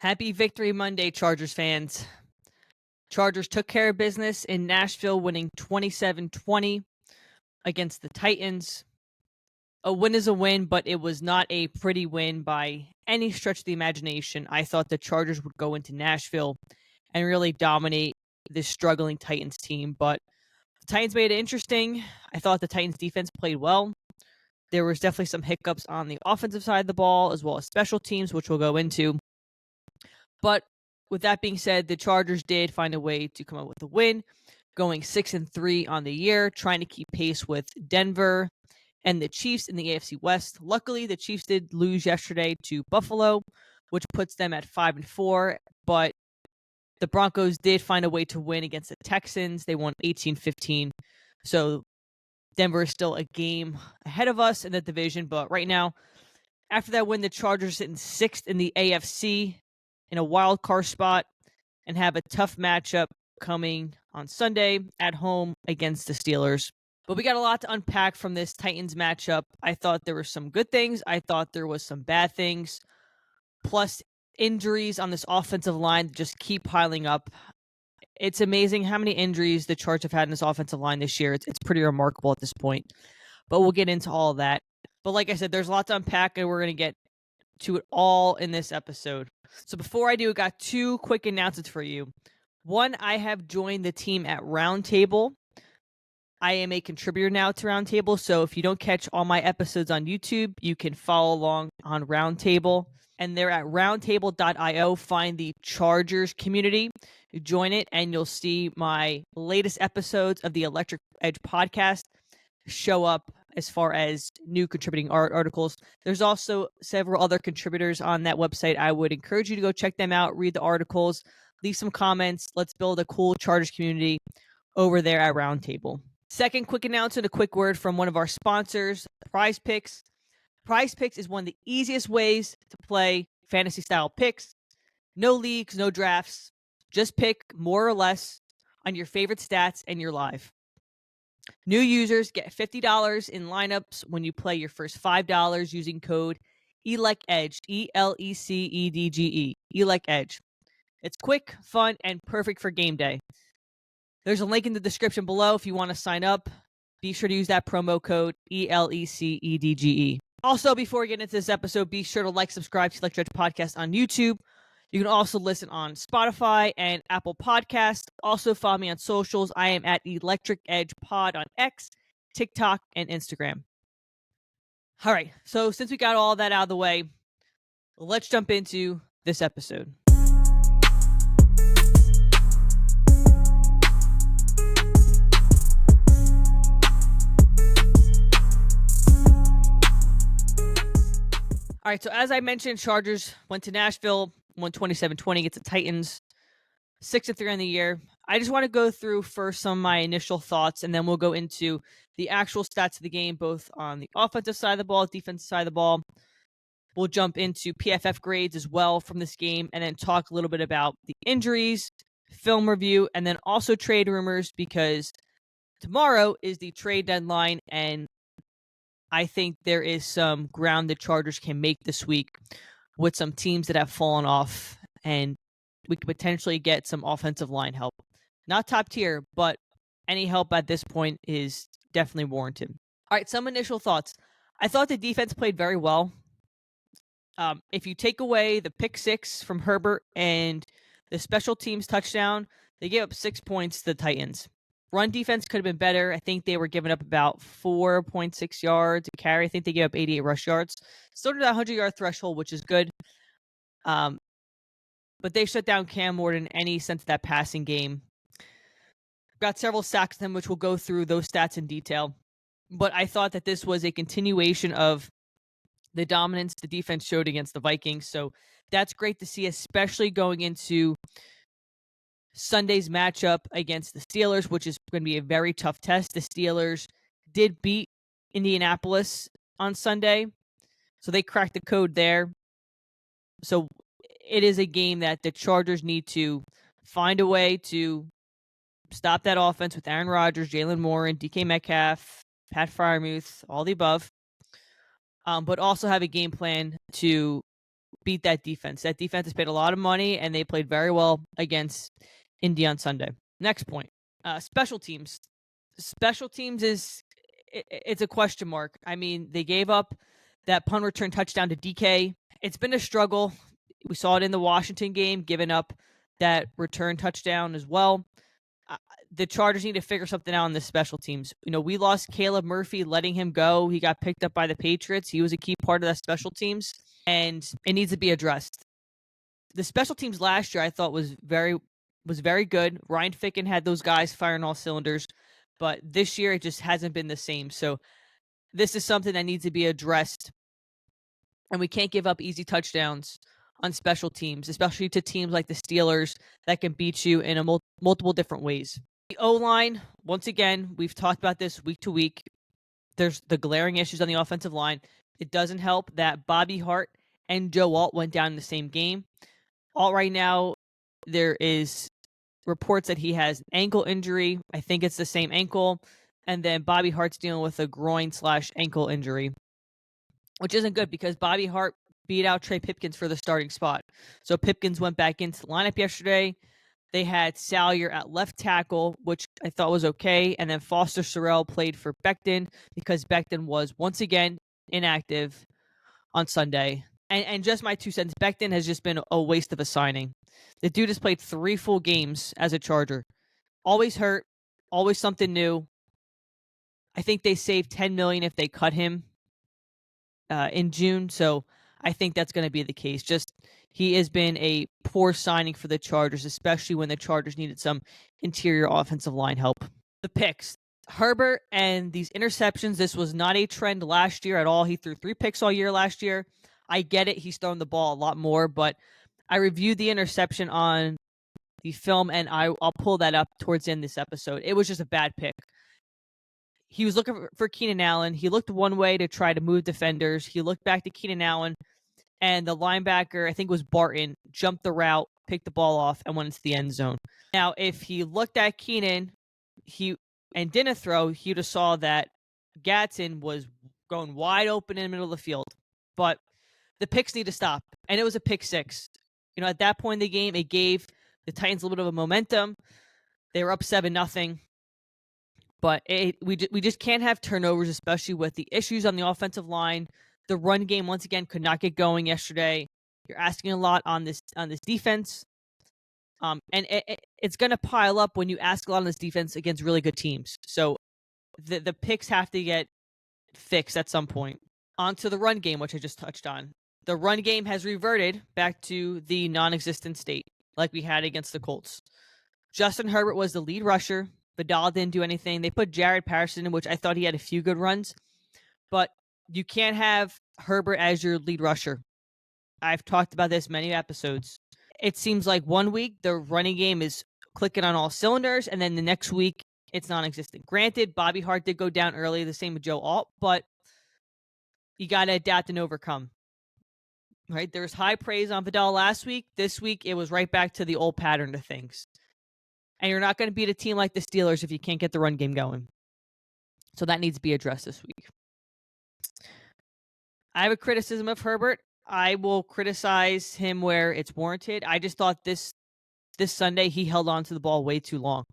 Happy Victory Monday, Chargers fans. Chargers took care of business in Nashville, winning 27-20 against the Titans. A win is a win, but it was not a pretty win by any stretch of the imagination. I thought the Chargers would go into Nashville and really dominate this struggling Titans team, but the Titans made it interesting. I thought the Titans defense played well. There was definitely some hiccups on the offensive side of the ball, as well as special teams, which we'll go into. But with that being said, the Chargers did find a way to come up with a win, going 6-3 on the year, trying to keep pace with Denver and the Chiefs in the AFC West. Luckily, the Chiefs did lose yesterday to Buffalo, which puts them at 5-4. But the Broncos did find a way to win against the Texans. They won 18-15. So Denver is still a game ahead of us in the division. But right now, after that win, the Chargers are sitting 6th in the AFC in a wild card spot and have a tough matchup coming on Sunday at home against the Steelers. But we got a lot to unpack from this Titans matchup. I thought there were some good things. I thought there was some bad things. Plus, injuries on this offensive line just keep piling up. It's amazing how many injuries the Chargers have had in this offensive line this year. It's pretty remarkable at this point. But we'll get into all of that. But like I said, there's a lot to unpack, and we're going to get to it all in this episode. So before I do, I got two quick announcements for you. One, I have joined the team at Roundtable. I am a contributor now to Roundtable, so if you don't catch all my episodes on YouTube, you can follow along on Roundtable. And they're at roundtable.io. Find the Chargers community. Join it, and you'll see my latest episodes of the Electric Edge podcast show up as far as new contributing articles. There's also several other contributors on that website. I would encourage you to go check them out, read the articles, leave some comments. Let's build a cool Chargers community over there at Roundtable. Second quick announcement, a quick word from one of our sponsors, PrizePicks. PrizePicks is one of the easiest ways to play fantasy-style picks. No leagues, no drafts. Just pick more or less on your favorite stats and you're live. New users get $50 in lineups when you play your first $5 using code ELECEDGE, ELECEDGE, ELECEDGE. It's quick, fun, and perfect for game day. There's a link in the description below if you want to sign up. Be sure to use that promo code ELECEDGE. Also, before we get into this episode, be sure to like, subscribe to Electric Edge Podcast on YouTube. You can also listen on Spotify and Apple Podcasts. Also, follow me on socials. I am at Electric Edge Pod on X, TikTok, and Instagram. All right, so since we got all that out of the way, let's jump into this episode. All right, so as I mentioned, Chargers went to Nashville, won 27-20 against the Titans, 6-3 on the year. I just want to go through first some of my initial thoughts, and then we'll go into the actual stats of the game, both on the offensive side of the ball, defensive side of the ball. We'll jump into PFF grades as well from this game, and then talk a little bit about the injuries, film review, and then also trade rumors, because tomorrow is the trade deadline, and I think there is some ground the Chargers can make this week with some teams that have fallen off, and we could potentially get some offensive line help. Not top tier, but any help at this point is definitely warranted. All right, some initial thoughts. I thought the defense played very well. If you take away the pick six from Herbert and the special teams touchdown, they gave up 6 points to the Titans. Run defense could have been better. I think they were giving up about 4.6 yards a carry. I think they gave up 88 rush yards. Still to that 100-yard threshold, which is good. But they shut down Cam more than any sense of that passing game. Got several sacks to them, which we'll go through those stats in detail. But I thought that this was a continuation of the dominance the defense showed against the Vikings. So that's great to see, especially going into Sunday's matchup against the Steelers, which is going to be a very tough test. The Steelers did beat Indianapolis on Sunday, so they cracked the code there. So it is a game that the Chargers need to find a way to stop that offense with Aaron Rodgers, Jalen Moore, DK Metcalf, Pat Freiermuth, all the above, but also have a game plan to beat that defense. That defense has paid a lot of money, and they played very well against Indy on Sunday. Next point, special teams. Special teams it's a question mark. I mean, they gave up that punt return touchdown to DK. It's been a struggle. We saw it in the Washington game, giving up that return touchdown as well. The Chargers need to figure something out on the special teams. We lost Caleb Murphy, letting him go. He got picked up by the Patriots. He was a key part of that special teams, and it needs to be addressed. The special teams last year I thought was very good. Ryan Ficken had those guys firing all cylinders, but this year it just hasn't been the same. So this is something that needs to be addressed, and we can't give up easy touchdowns on special teams, especially to teams like the Steelers that can beat you in multiple different ways. The O-line, once again, we've talked about this week to week. There's the glaring issues on the offensive line. It doesn't help that Bobby Hart and Joe Alt went down in the same game. Alt right now, there is reports that he has an ankle injury. I think it's the same ankle. And then Bobby Hart's dealing with a groin/ankle injury, which isn't good because Bobby Hart beat out Trey Pipkins for the starting spot. So Pipkins went back into the lineup yesterday. They had Salyer at left tackle, which I thought was okay. And then Foster Sorrell played for Becton because Becton was once again inactive on Sunday. And just my 2 cents, Becton has just been a waste of a signing. The dude has played 3 full games as a Charger. Always hurt, always something new. I think they saved $10 million if they cut him in June. So I think that's going to be the case. Just he has been a poor signing for the Chargers, especially when the Chargers needed some interior offensive line help. The picks. Herbert and these interceptions, this was not a trend last year at all. He threw 3 picks all year last year. I get it. He's thrown the ball a lot more, but I reviewed the interception on the film, and I'll pull that up towards the end of this episode. It was just a bad pick. He was looking for Keenan Allen. He looked one way to try to move defenders. He looked back to Keenan Allen, and the linebacker, I think it was Barton, jumped the route, picked the ball off, and went into the end zone. Now, if he looked at Keenan and didn't throw, he would have saw that Gadsden was going wide open in the middle of the field. But the picks need to stop, and it was a pick 6. At that point in the game, it gave the Titans a little bit of a momentum. They were up 7-0. But we just can't have turnovers, especially with the issues on the offensive line. The run game, once again, could not get going yesterday. You're asking a lot on this defense. And it's going to pile up when you ask a lot on this defense against really good teams. So the picks have to get fixed at some point. On to the run game, which I just touched on. The run game has reverted back to the non-existent state like we had against the Colts. Justin Herbert was the lead rusher. Vidal didn't do anything. They put Jared Patterson in, which I thought he had a few good runs. But you can't have Herbert as your lead rusher. I've talked about this many episodes. It seems like one week the running game is clicking on all cylinders, and then the next week it's non-existent. Granted, Bobby Hart did go down early, the same with Joe Alt, but you got to adapt and overcome. Right? There was high praise on Vidal last week. This week, it was right back to the old pattern of things. And you're not going to beat a team like the Steelers if you can't get the run game going. So that needs to be addressed this week. I have a criticism of Herbert. I will criticize him where it's warranted. I just thought this Sunday he held on to the ball way too long.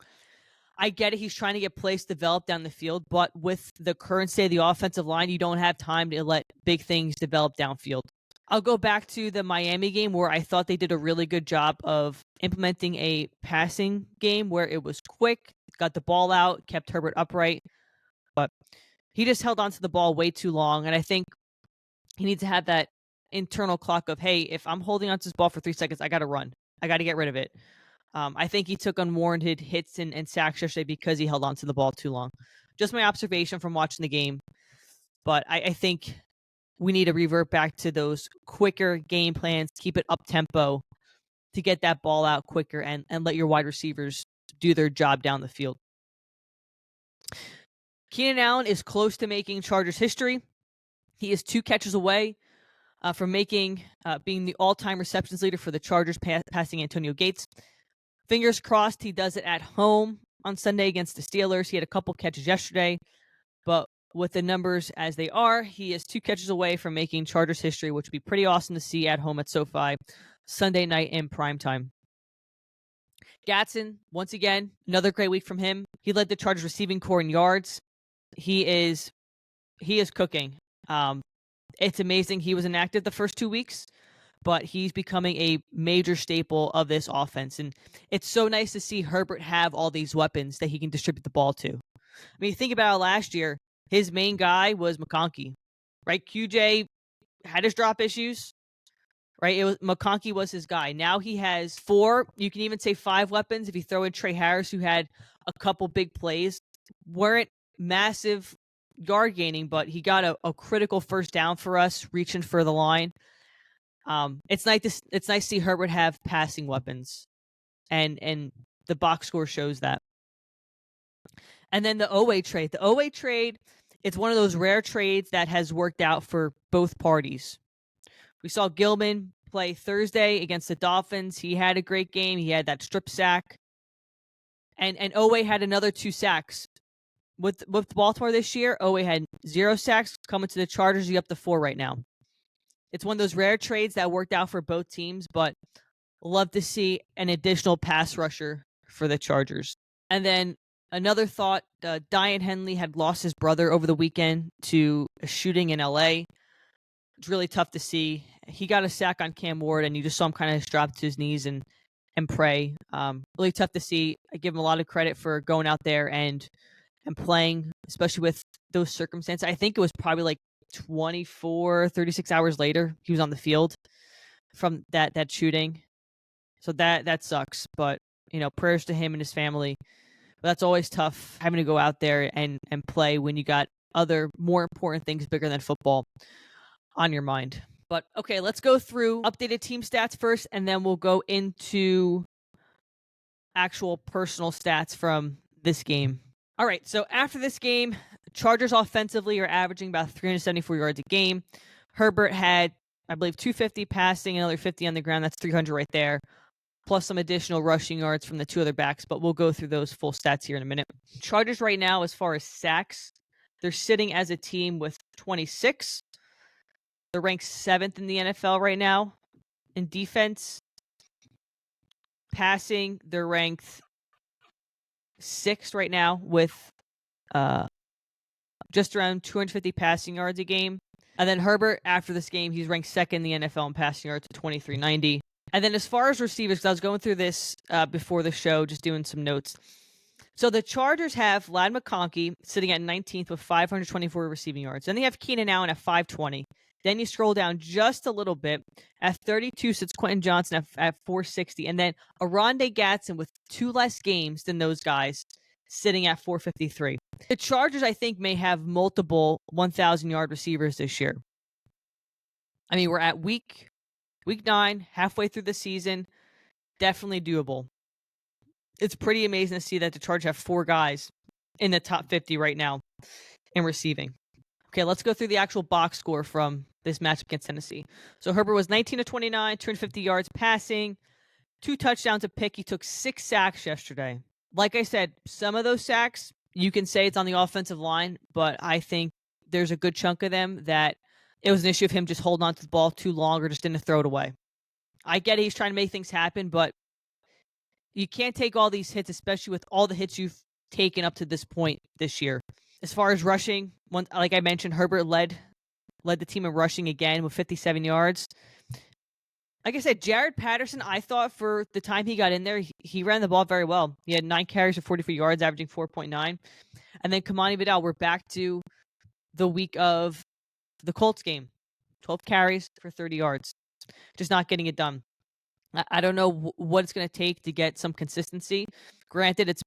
I get it. He's trying to get plays developed down the field, but with the current state of the offensive line, you don't have time to let big things develop downfield. I'll go back to the Miami game where I thought they did a really good job of implementing a passing game where it was quick, got the ball out, kept Herbert upright. But he just held on to the ball way too long, and I think he needs to have that internal clock of, hey, if I'm holding on to this ball for 3 seconds, I got to run. I got to get rid of it. I think he took unwarranted hits and sacks yesterday because he held on to the ball too long. Just my observation from watching the game. But I think we need to revert back to those quicker game plans, keep it up-tempo to get that ball out quicker and let your wide receivers do their job down the field. Keenan Allen is close to making Chargers history. He is 2 catches away from being the all-time receptions leader for the Chargers, passing Antonio Gates. Fingers crossed he does it at home on Sunday against the Steelers. He had a couple catches yesterday, but with the numbers as they are, he is 2 catches away from making Chargers history, which would be pretty awesome to see at home at SoFi Sunday night in primetime. Gadsden, once again, another great week from him. He led the Chargers receiving core in yards. He is cooking. It's amazing. He was inactive the first 2 weeks, but he's becoming a major staple of this offense. And it's so nice to see Herbert have all these weapons that he can distribute the ball to. I mean, think about it, last year, his main guy was McConkey, right? QJ had his drop issues, right? McConkey was his guy. Now he has 4, you can even say 5 weapons if you throw in Trey Harris, who had a couple big plays. Weren't massive yard gaining, but he got a critical first down for us, reaching for the line. It's nice to see Herbert have passing weapons, and the box score shows that. And then the Oweh trade. The Oweh trade, it's one of those rare trades that has worked out for both parties. We saw Gilman play Thursday against the Dolphins. He had a great game. He had that strip sack. And Oweh had another 2 sacks. With Baltimore this year, Oweh had 0 sacks. Coming to the Chargers, he's up to 4 right now. It's one of those rare trades that worked out for both teams, but love to see an additional pass rusher for the Chargers. And then another thought, Diane Henley had lost his brother over the weekend to a shooting in LA. It's really tough to see. He got a sack on Cam Ward, and you just saw him kind of strap to his knees and pray. Really tough to see. I give him a lot of credit for going out there and playing, especially with those circumstances. I think it was probably like 36 hours later he was on the field from that shooting. So that sucks. But, prayers to him and his family. But that's always tough, having to go out there and play when you got other more important things bigger than football on your mind. But okay, let's go through updated team stats first, and then we'll go into actual personal stats from this game. All right, so after this game, Chargers offensively are averaging about 374 yards a game. Herbert had, I believe, 250 passing, another 50 on the ground. That's 300 right there, plus some additional rushing yards from the 2 other backs, but we'll go through those full stats here in a minute. Chargers right now, as far as sacks, they're sitting as a team with 26. They're ranked 7th in the NFL right now. In defense, passing, they're ranked 6th right now with just around 250 passing yards a game. And then Herbert, after this game, he's ranked 2nd in the NFL in passing yards at 2390. And then as far as receivers, I was going through this before the show, just doing some notes. So the Chargers have Ladd McConkey sitting at 19th with 524 receiving yards. Then they have Keenan Allen at 520. Then you scroll down just a little bit. At 32 sits Quentin Johnson at 460. And then Oronde Gadsden with 2 less games than those guys sitting at 453. The Chargers, I think, may have multiple 1,000-yard receivers this year. I mean, we're at week 9, halfway through the season. Definitely doable. It's pretty amazing to see that the Chargers have 4 guys in the top 50 right now in receiving. Okay, let's go through the actual box score from this matchup against Tennessee. So Herbert was 19 of 29, 250 yards passing, 2 touchdowns a pick. He took 6 sacks yesterday. Like I said, some of those sacks, you can say it's on the offensive line, but I think there's a good chunk of them that it was an issue of him just holding on to the ball too long or just didn't throw it away. I get it, he's trying to make things happen, but you can't take all these hits, especially with all the hits you've taken up to this point this year. As far as rushing, like I mentioned, Herbert led the team in rushing again with 57 yards. Like I said, Jared Patterson, I thought for the time he got in there, he ran the ball very well. He had 9 carries for 44 yards, averaging 4.9. And then Kamani Vidal, we're back to the week of the Colts game. 12 carries for 30 yards. Just not getting it done. I don't know what it's going to take to get some consistency. Granted, it's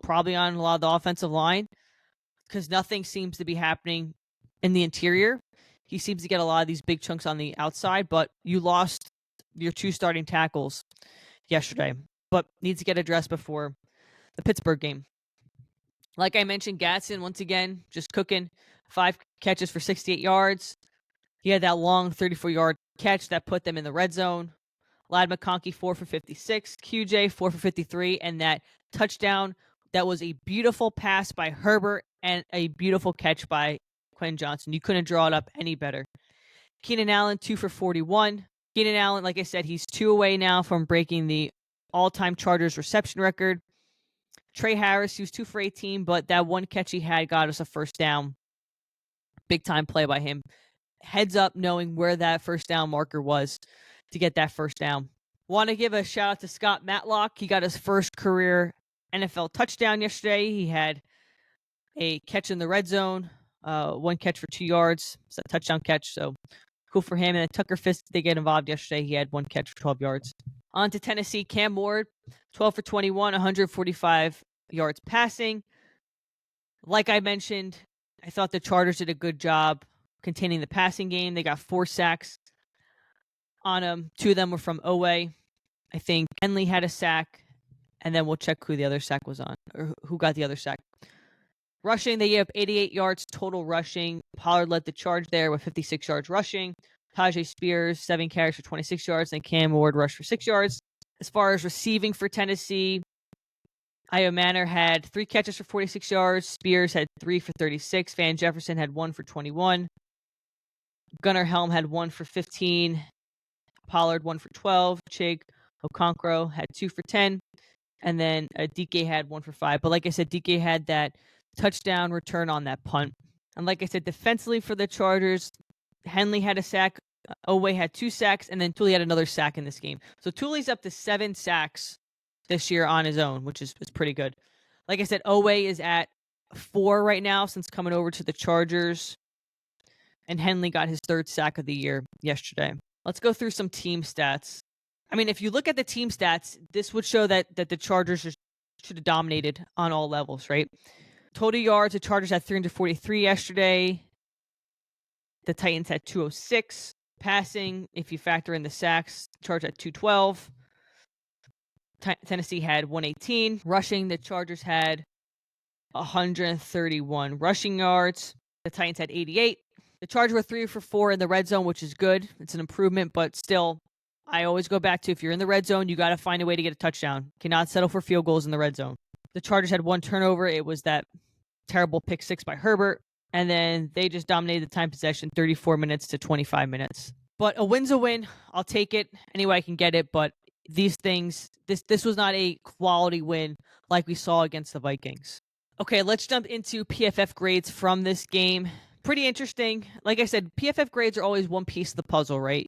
probably on a lot of the offensive line because nothing seems to be happening in the interior. He seems to get a lot of these big chunks on the outside, but you lost your 2 starting tackles yesterday, but needs to get addressed before the Pittsburgh game. Like I mentioned, Gadsden, once again, just cooking. 5 catches for 68 yards. He had that long 34-yard catch that put them in the red zone. Ladd McConkey, 4 for 56. QJ, 4 for 53. And that touchdown, that was a beautiful pass by Herbert and a beautiful catch by Quentin Johnson. You couldn't draw it up any better. Keenan Allen, 2 for 41. Keenan Allen, like I said, he's 2 away now from breaking the all-time Chargers reception record. Trey Harris, he was 2 for 18, but that one catch he had got us a first down. Big time play by him. Heads up knowing where that first down marker was to get that first down. Want to give a shout out to Scott Matlock. He got his first career NFL touchdown yesterday. He had a catch in the red zone, one catch for 2 yards. It's a touchdown catch, so cool for him. And then Tucker Fisk, they get involved yesterday. He had one catch for 12 yards. On to Tennessee, Cam Ward, 12 for 21, 145 yards passing. Like I mentioned, I thought the Chargers did a good job containing the passing game. They got 4 sacks on them. 2 of them were from Oweh. I think Henley had a sack, and then we'll check who the other sack was on, or who got the other sack. Rushing, they gave up 88 yards total rushing. Pollard led the charge there with 56 yards rushing. Tajay Spears, 7 carries for 26 yards, and Cam Ward rushed for 6 yards. As far as receiving for Tennessee, Io Manor had 3 catches for 46 yards. Spears had 3 for 36. Van Jefferson had 1 for 21. Gunnar Helm had 1 for 15. Pollard 1 for 12. Chig Okonkwo had 2 for 10. And then DK had 1 for 5. But like I said, DK had that touchdown return on that punt. And like I said, defensively for the Chargers, Henley had a sack. Oweh had 2 sacks. And then Thule had another sack in this game. So Thule's up to 7 sacks this year on his own, which is pretty good. Like I said, Oweh is at 4 right now since coming over to the Chargers. And Henley got his 3rd sack of the year yesterday. Let's go through some team stats. I mean, if you look at the team stats, this would show that the Chargers should have dominated on all levels, right? Total yards, the Chargers had 343 yesterday. The Titans had 206. Passing, if you factor in the sacks, the Chargers had 212. Tennessee had 118. Rushing, the Chargers had 131 rushing yards. The Titans had 88. The Chargers were 3 for 4 in the red zone, which is good. It's an improvement, but still, I always go back to if you're in the red zone, you got to find a way to get a touchdown. Cannot settle for field goals in the red zone. The Chargers had 1 turnover. It was that terrible pick 6 by Herbert. And then they just dominated the time possession, 34 minutes to 25 minutes. But a win's a win. I'll take it any way I can get it. But these things, this was not a quality win like we saw against the Vikings. Okay, let's jump into PFF grades from this game. Pretty interesting. Like I said, PFF grades are always one piece of the puzzle, right?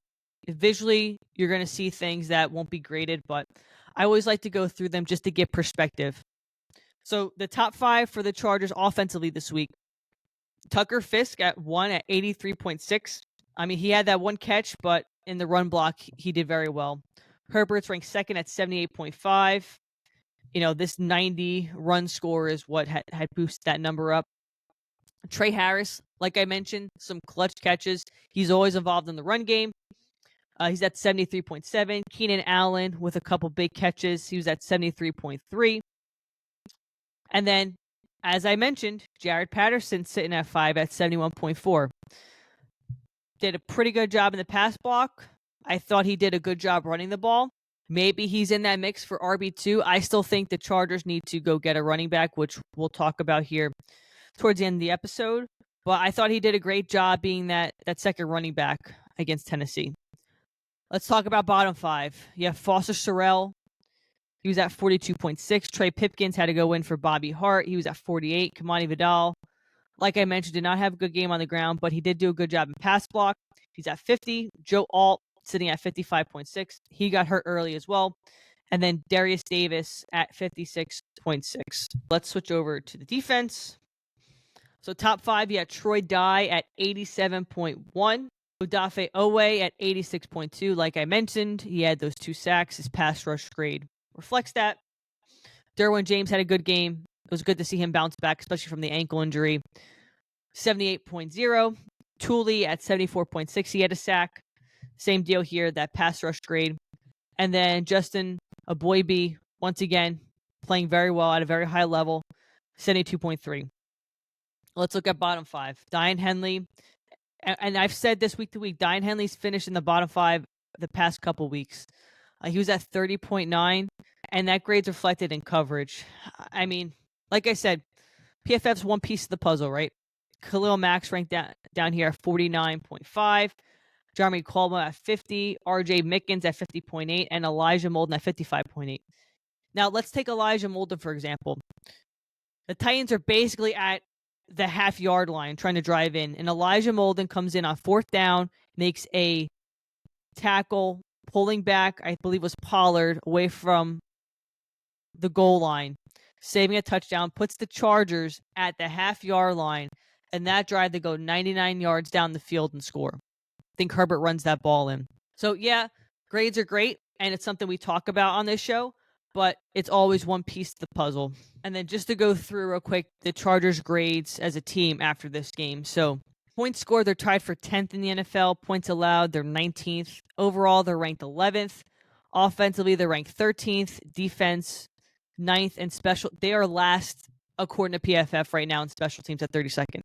Visually, you're going to see things that won't be graded, but I always like to go through them just to get perspective. So the top 5 for the Chargers offensively this week. Tucker Fisk at 1 at 83.6. I mean, he had that one catch, but in the run block, he did very well. Herbert's ranked 2nd at 78.5. You know, this 90 run score is what had boosted that number up. Trey Harris, like I mentioned, some clutch catches. He's always involved in the run game. He's at 73.7. Keenan Allen with a couple big catches. He was at 73.3. And then, as I mentioned, Jared Patterson sitting at 5 at 71.4. Did a pretty good job in the pass block. I thought he did a good job running the ball. Maybe he's in that mix for RB2. I still think the Chargers need to go get a running back, which we'll talk about here towards the end of the episode. But I thought he did a great job being that second running back against Tennessee. Let's talk about bottom 5. You have Foster Sorrell. He was at 42.6. Trey Pipkins had to go in for Bobby Hart. He was at 48. Kamani Vidal, like I mentioned, did not have a good game on the ground, but he did do a good job in pass block. He's at 50. Joe Alt sitting at 55.6. He got hurt early as well. And then Darius Davis at 56.6. Let's switch over to the defense. So top 5, you had Troy Dye at 87.1. Odafe Oweh at 86.2. Like I mentioned, he had those 2 sacks. His pass rush grade reflects that. Derwin James had a good game. It was good to see him bounce back, especially from the ankle injury. 78.0. Thule at 74.6. He had a sack. Same deal here, that pass rush grade. And then Justin Aboibi, once again, playing very well at a very high level, 72.3. Let's look at bottom 5. Diane Henley. And I've said this week to week, Diane Henley's finished in the bottom 5 the past couple weeks. He was at 30.9, and that grade's reflected in coverage. I mean, like I said, PFF's one piece of the puzzle, right? Khalil Mack's ranked down here at 49.5. Jeremy Colma at 50. RJ Mickens at 50.8. And Elijah Molden at 55.8. Now, let's take Elijah Molden, for example. The Titans are basically at the half-yard line trying to drive in. And Elijah Molden comes in on fourth down, makes a tackle, pulling back, I believe was Pollard, away from the goal line, saving a touchdown, puts the Chargers at the half-yard line, and that drive they go 99 yards down the field and score. I think Herbert runs that ball in. So, yeah, grades are great, and it's something we talk about on this show, but it's always one piece of the puzzle. And then just to go through real quick, the Chargers' grades as a team after this game. So, points scored, they're tied for 10th in the NFL. Points allowed, they're 19th. Overall, they're ranked 11th. Offensively, they're ranked 13th. Defense, 9th. And special, they are last, according to PFF right now, in special teams at 32nd.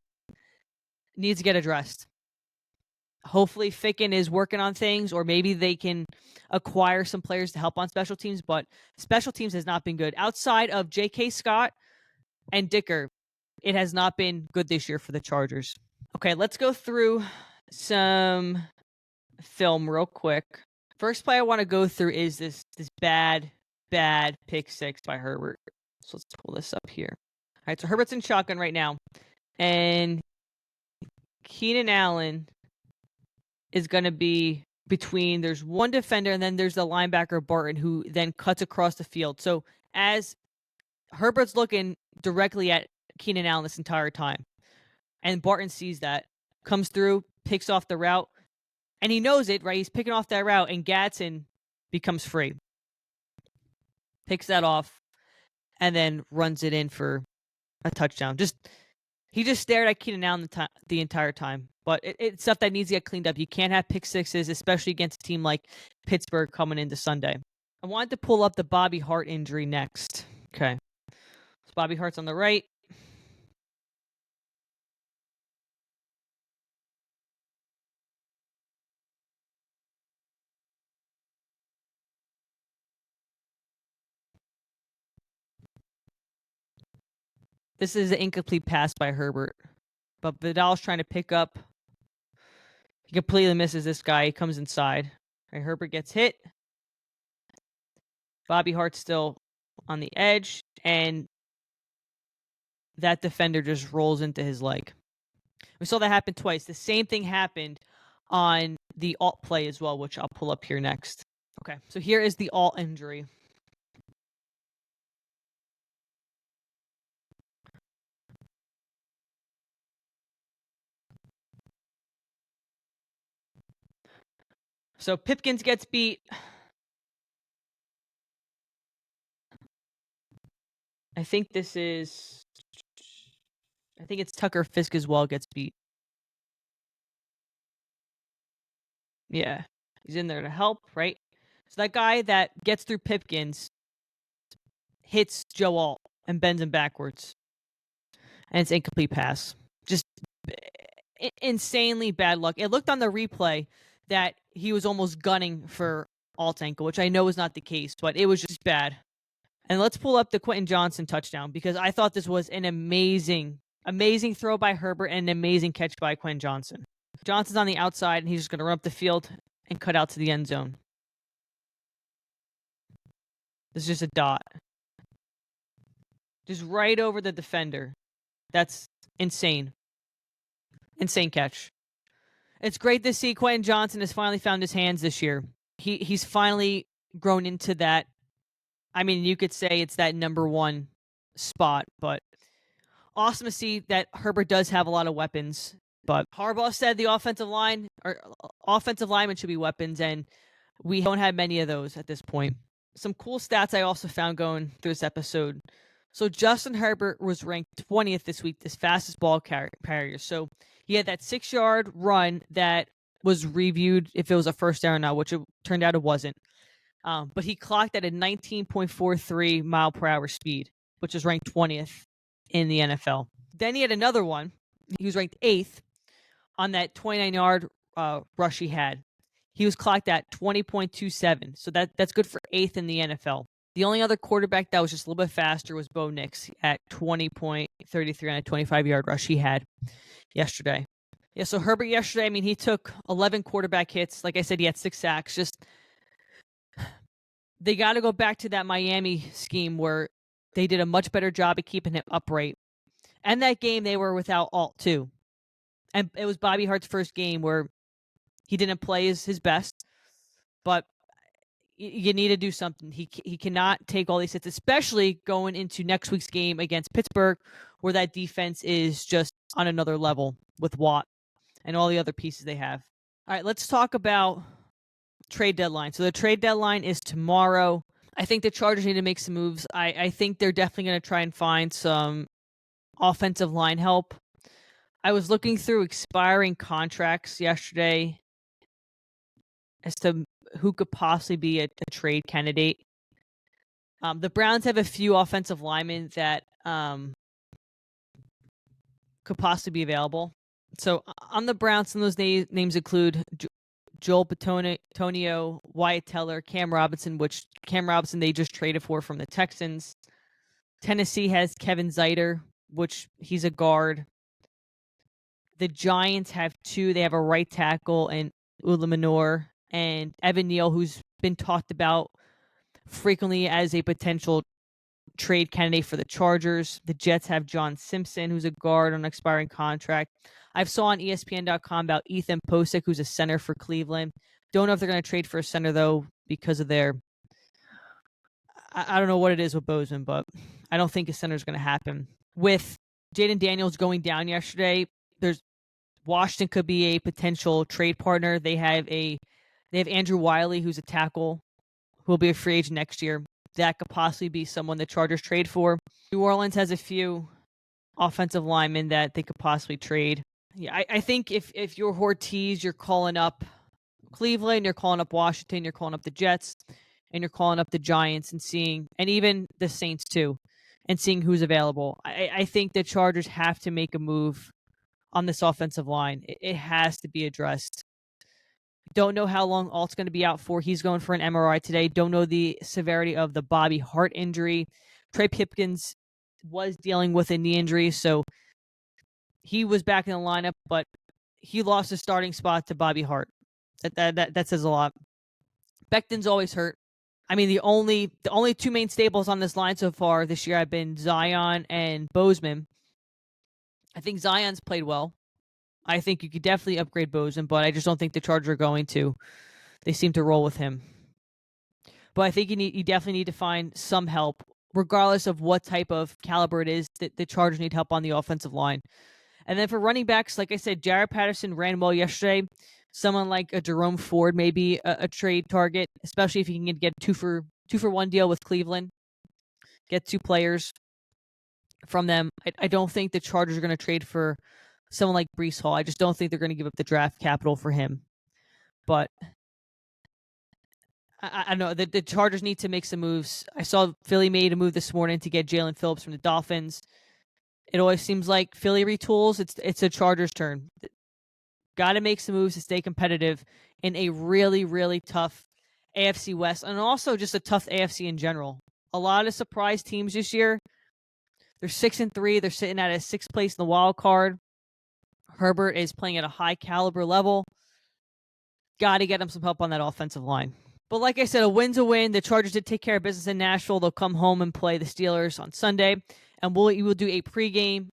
Needs to get addressed. Hopefully Ficken is working on things, or maybe they can acquire some players to help on special teams, but special teams has not been good. Outside of J.K. Scott and Dicker, it has not been good this year for the Chargers. Okay, let's go through some film real quick. First play I want to go through is this bad pick six by Herbert. So let's pull this up here. All right, so Herbert's in shotgun right now, and Keenan Allen is going to be between, there's one defender, and then there's the linebacker Barton, who then cuts across the field. So as Herbert's looking directly at Keenan Allen this entire time, and Barton sees that, comes through, picks off the route, and he knows it, right? He's picking off that route, and Gadsden becomes free. Picks that off, and then runs it in for a touchdown. He just stared at Keenan Allen the entire time. But it's stuff that needs to get cleaned up. You can't have pick sixes, especially against a team like Pittsburgh coming into Sunday. I wanted to pull up the Bobby Hart injury next. Okay. So Bobby Hart's on the right. This is an incomplete pass by Herbert. But Vidal's trying to pick up. He completely misses this guy. He comes inside. Right, Herbert gets hit. Bobby Hart's still on the edge. And that defender just rolls into his leg. We saw that happen twice. The same thing happened on the Alt play as well, which I'll pull up here next. Okay, so here is the Alt injury. So Pipkins gets beat. I think it's Tucker Fisk as well gets beat. Yeah, he's in there to help, right? So that guy that gets through Pipkins hits Joe Alt and bends him backwards. And it's incomplete pass. Just insanely bad luck. It looked on the replay that he was almost gunning for Alt's ankle, which I know is not the case, but it was just bad. And let's pull up the Quentin Johnson touchdown, because I thought this was an amazing throw by Herbert and an amazing catch by Quentin Johnson. Johnson's on the outside, and he's just going to run up the field and cut out to the end zone. This is just a dot. Just right over the defender. That's insane. Insane catch. It's great to see Quentin Johnson has finally found his hands this year. He's finally grown into that. I mean, you could say it's that number one spot, but awesome to see that Herbert does have a lot of weapons. But Harbaugh said the offensive linemen should be weapons, and we don't have many of those at this point. Some cool stats I also found going through this episode. So Justin Herbert was ranked 20th this week, this fastest ball carrier. So he had that 6-yard run that was reviewed if it was a first down or not, which it turned out it wasn't. But he clocked at a 19.43 mile per hour speed, which is ranked 20th in the NFL. Then he had another one. He was ranked 8th on that 29-yard rush he had. He was clocked at 20.27. So that's good for 8th in the NFL. The only other quarterback that was just a little bit faster was Bo Nix at 20.8. 33 on a 25-yard rush he had yesterday. Yeah, so Herbert yesterday, I mean, he took 11 quarterback hits. Like I said, he had 6 sacks. Just they got to go back to that Miami scheme where they did a much better job of keeping him upright. And that game, they were without Alt, too. And it was Bobby Hart's first game where he didn't play his best, but you need to do something. He cannot take all these hits, especially going into next week's game against Pittsburgh, where that defense is just on another level with Watt and all the other pieces they have. All right, let's talk about trade deadline. So the trade deadline is tomorrow. I think the Chargers need to make some moves. I think they're definitely going to try and find some offensive line help. I was looking through expiring contracts yesterday as to who could possibly be a trade candidate. The Browns have a few offensive linemen that could possibly be available. So on the Browns, some of those names include Joel Bitonio, Wyatt Teller, Cam Robinson, which Cam Robinson they just traded for from the Texans. Tennessee has Kevin Zeiter, which he's a guard. The Giants have 2. They have a right tackle and Ulaminor and Evan Neal, who's been talked about frequently as a potential trade candidate for the Chargers. The Jets have John Simpson, who's a guard on an expiring contract. I saw on ESPN.com about Ethan Posick, who's a center for Cleveland. Don't know if they're going to trade for a center, though, because of their... I don't know what it is with Bozeman, but I don't think a center is going to happen. With Jaden Daniels going down yesterday, Washington could be a potential trade partner. They have Andrew Wiley, who's a tackle, who will be a free agent next year. That could possibly be someone the Chargers trade for. New Orleans has a few offensive linemen that they could possibly trade. Yeah, I think if you're Ortiz, you're calling up Cleveland, you're calling up Washington, you're calling up the Jets, and you're calling up the Giants and even the Saints too, and seeing who's available. I think the Chargers have to make a move on this offensive line. It has to be addressed. Don't know how long Alt's going to be out for. He's going for an MRI today. Don't know the severity of the Bobby Hart injury. Trey Pipkins was dealing with a knee injury, so he was back in the lineup, but he lost his starting spot to Bobby Hart. That says a lot. Becton's always hurt. I mean, the only 2 main staples on this line so far this year have been Zion and Bozeman. I think Zion's played well. I think you could definitely upgrade Bozeman, but I just don't think the Chargers are going to. They seem to roll with him. But I think you definitely need to find some help, regardless of what type of caliber it is. That the Chargers need help on the offensive line. And then for running backs, like I said, Jared Patterson ran well yesterday. Someone like a Jerome Ford may be a trade target, especially if you can get a 2-for-1 deal with Cleveland. Get 2 players from them. I don't think the Chargers are going to trade for someone like Breece Hall. I just don't think they're going to give up the draft capital for him. But I know that the Chargers need to make some moves. I saw Philly made a move this morning to get Jalen Phillips from the Dolphins. It always seems like Philly retools. It's a Chargers' turn. Got to make some moves to stay competitive in a really, really tough AFC West, and also just a tough AFC in general. A lot of surprise teams this year. They're 6-3. They're sitting at a 6th place in the wild card. Herbert is playing at a high caliber level. Got to get him some help on that offensive line. But like I said, a win's a win. The Chargers did take care of business in Nashville. They'll come home and play the Steelers on Sunday. And we will do a pregame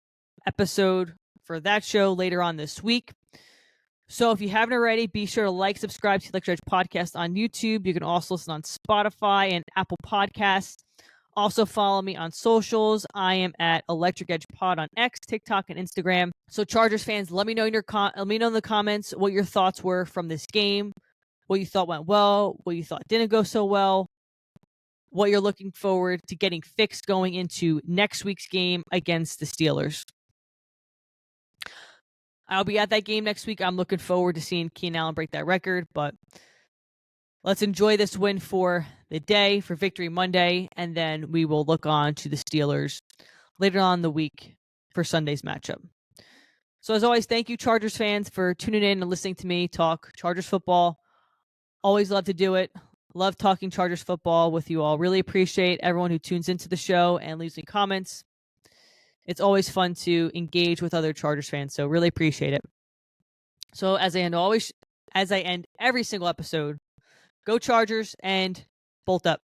episode for that show later on this week. So if you haven't already, be sure to like, subscribe to the Electric Edge Podcast on YouTube. You can also listen on Spotify and Apple Podcasts. Also follow me on socials. I am at Electric Edge Pod on X, TikTok, and Instagram. So Chargers fans, let me know in the comments what your thoughts were from this game, what you thought went well, what you thought didn't go so well, what you're looking forward to getting fixed going into next week's game against the Steelers. I'll be at that game next week. I'm looking forward to seeing Keenan Allen break that record, but let's enjoy this win for the day, for Victory Monday, and then we will look on to the Steelers later on in the week for Sunday's matchup. So as always, thank you, Chargers fans, for tuning in and listening to me talk Chargers football. Always love to do it. Love talking Chargers football with you all. Really appreciate everyone who tunes into the show and leaves me comments. It's always fun to engage with other Chargers fans, so really appreciate it. So as I end every single episode, go Chargers and bolt up.